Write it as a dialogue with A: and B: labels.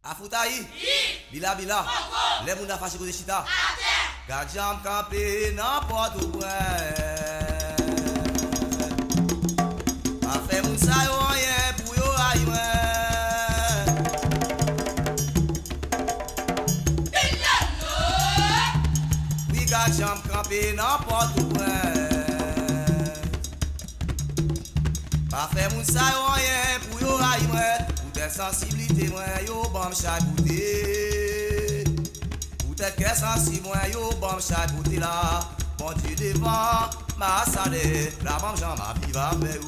A: Afoutaï, Bila Bila, les moun a fâché côté chita. Gade jam campé n'importe où. A fait moun sa yo rien pour yo aïe. Oui, gade jam campé n'importe où. A fait moun sa yo rien pour yo aïe. Sensibilité moi yo bam chaque côté ou tête que sensible moi yo bam chaque côté là bon Dieu devant ma salée la bam j'en ma vie va vers où